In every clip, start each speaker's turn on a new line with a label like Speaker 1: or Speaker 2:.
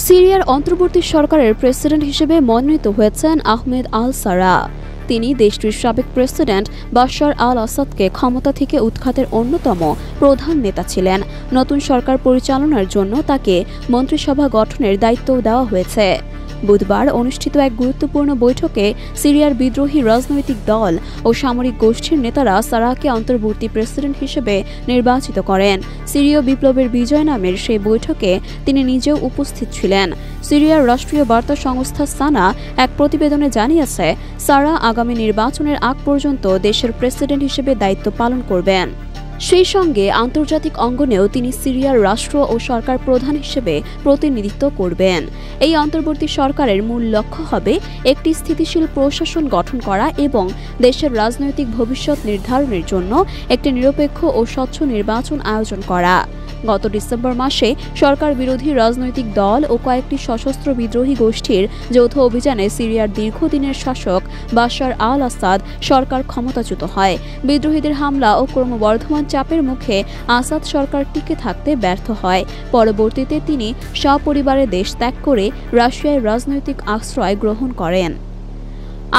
Speaker 1: সিরিয়ার অন্তর্বর্তী সরকারের প্রেসিডেন্ট হিসেবে মনোনীত হয়েছেন আহমেদ আল সারা। তিনি দেশটির সাবেক প্রেসিডেন্ট বাশার আল আসাদকে ক্ষমতা থেকে উৎখাতের অন্যতম প্রধান নেতা ছিলেন। নতুন সরকার পরিচালনার জন্য তাকে মন্ত্রিসভা গঠনের দায়িত্ব দেওয়া হয়েছে। বুধবার অনুষ্ঠিত এক গুরুত্বপূর্ণ বৈঠকে সিরিয়ার বিদ্রোহী রাজনৈতিক দল ও সামরিক গোষ্ঠীর নেতারা সারাহকে অন্তর্বর্তী প্রেসিডেন্ট হিসেবে নির্বাচিত করেন। সিরীয় বিপ্লবের বিজয় নামের সেই বৈঠকে তিনি নিজেও উপস্থিত ছিলেন। সিরিয়ার রাষ্ট্রীয় বার্তা সংস্থা সানা এক প্রতিবেদনে জানিয়েছে, সারা আগামী নির্বাচনের আগ পর্যন্ত দেশের প্রেসিডেন্ট হিসেবে দায়িত্ব পালন করবেন। সেই সঙ্গে আন্তর্জাতিক অঙ্গনেও তিনি সিরিয়ার রাষ্ট্র ও সরকার প্রধান হিসেবে প্রতিনিধিত্ব করবেন। এই অন্তর্বর্তী সরকারের মূল লক্ষ্য হবে একটি স্থিতিশীল প্রশাসন গঠন করা এবং দেশের রাজনৈতিক ভবিষ্যৎ নির্ধারণের জন্য একটি নিরপেক্ষ ও স্বচ্ছ নির্বাচন আয়োজন করা। গত ডিসেম্বর মাসে সরকার বিরোধী রাজনৈতিক দল ও কয়েকটি সশস্ত্র বিদ্রোহী গোষ্ঠীর যৌথ অভিযানে সিরিয়ার দীর্ঘদিনের শাসক বাশার আল আসাদ সরকার ক্ষমতাচ্যুত হয়। বিদ্রোহীদের হামলা ও ক্রমবর্ধমান চাপের মুখে আসাদ সরকার টিকে থাকতে ব্যর্থ হয়। পরবর্তীতে তিনি সপরিবারে দেশ ত্যাগ করে রাশিয়ায় রাজনৈতিক আশ্রয় গ্রহণ করেন।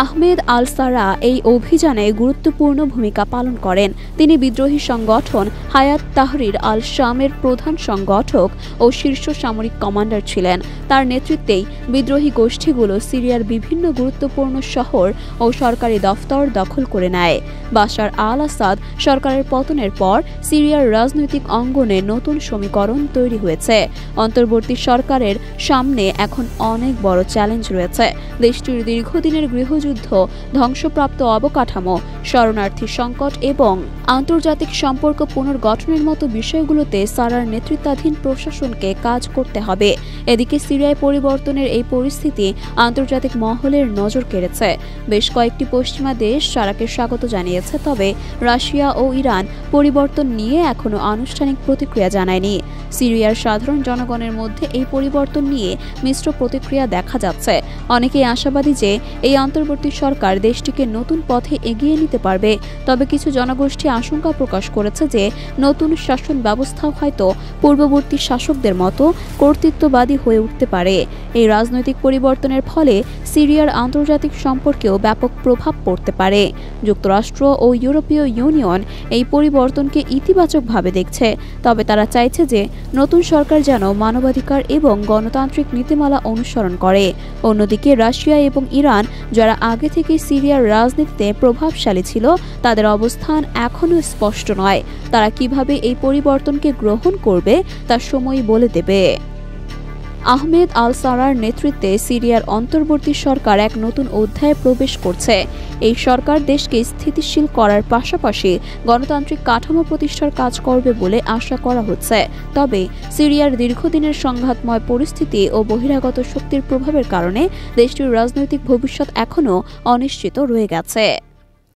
Speaker 1: আহমেদ আল সারা এই অভিযানে গুরুত্বপূর্ণ ভূমিকা পালন করেন। তিনি বিদ্রোহী সংগঠন হায়াত তাহরির আল শামের প্রধান সংগঠক ও শীর্ষ সামরিক কমান্ডার ছিলেন। তার নেতৃত্বেই বিদ্রোহী গোষ্ঠীগুলো সিরিয়ার বিভিন্ন গুরুত্বপূর্ণ শহর ও সরকারি দফতর দখল করে নেয়। বাশার আল আসাদ সরকারের পতনের পর সিরিয়ার রাজনৈতিক অঙ্গনে নতুন সমীকরণ তৈরি হয়েছে। অন্তর্বর্তী সরকারের সামনে এখন অনেক বড় চ্যালেঞ্জ রয়েছে। দেশটির দীর্ঘদিনের গৃহযুদ্ধ, ধ্বংসপ্রাপ্ত অবকাঠামো, শরণার্থী সংকট এবং আন্তর্জাতিক সম্পর্ক পুনর্গঠনের মতো বিষয়গুলোতে সারার নেতৃত্বাধীন প্রশাসনকে কাজ করতে হবে। এদিকে সিরিয়ায় পরিবর্তনের এই পরিস্থিতি আন্তর্জাতিক মহলের নজর কেড়েছে। বেশ কয়েকটি পশ্চিমা দেশ সারাকে স্বাগত জানিয়েছে, তবে রাশিয়া ও ইরান পরিবর্তন নিয়ে এখনো আনুষ্ঠানিক প্রতিক্রিয়া জানায়নি। সিরিয়ার সাধারণ জনগণের মধ্যে এই পরিবর্তন নিয়ে মিশ্র প্রতিক্রিয়া দেখা যাচ্ছে। অনেকেই আশাবাদী যে এই অন্তর্বর্তী সরকার দেশটিকে নতুন পথে এগিয়ে নিতে পারবে, তবে কিছু জনগোষ্ঠী আশঙ্কা প্রকাশ করেছে যে নতুন শাসন ব্যবস্থাও হয়তো পূর্ববর্তী শাসকদের মতো কর্তৃত্ববাদী হয়ে উঠতে পারে। এই রাজনৈতিক পরিবর্তনের ফলে সিরিয়ার আন্তর্জাতিক সম্পর্কেও ব্যাপক প্রভাব পড়তে পারে। যুক্তরাষ্ট্র ও ইউরোপীয় ইউনিয়ন এই পরিবর্তনকে ইতিবাচকভাবে দেখছে, তবে তারা চাইছে যে নতুন সরকার যেন মানবাধিকার এবং গণতান্ত্রিক নীতিমালা অনুসরণ করে। অন্যদিকে রাশিয়া এবং ইরান, যারা আগে থেকে সিরিয়ার রাজনীতিতে প্রভাবশালী ছিল, তাদের অবস্থান এখনও স্পষ্ট নয়। তারা কিভাবে এই পরিবর্তনকে গ্রহণ করবে তা সময়ই বলে দেবে। আহমেদ আল সারার নেতৃত্বে সিরিয়ার অন্তর্বর্তী সরকার এক নতুন অধ্যায়ে প্রবেশ করছে। এই সরকার দেশকে স্থিতিশীল করার পাশাপাশি গণতান্ত্রিক কাঠামো প্রতিষ্ঠার কাজ করবে বলে আশা করা হচ্ছে। তবে সিরিয়ার দীর্ঘদিনের সংঘাতময় পরিস্থিতি ও বহিরাগত শক্তির প্রভাবের কারণে দেশটির রাজনৈতিক ভবিষ্যৎ এখনও অনিশ্চিত রয়ে গেছে।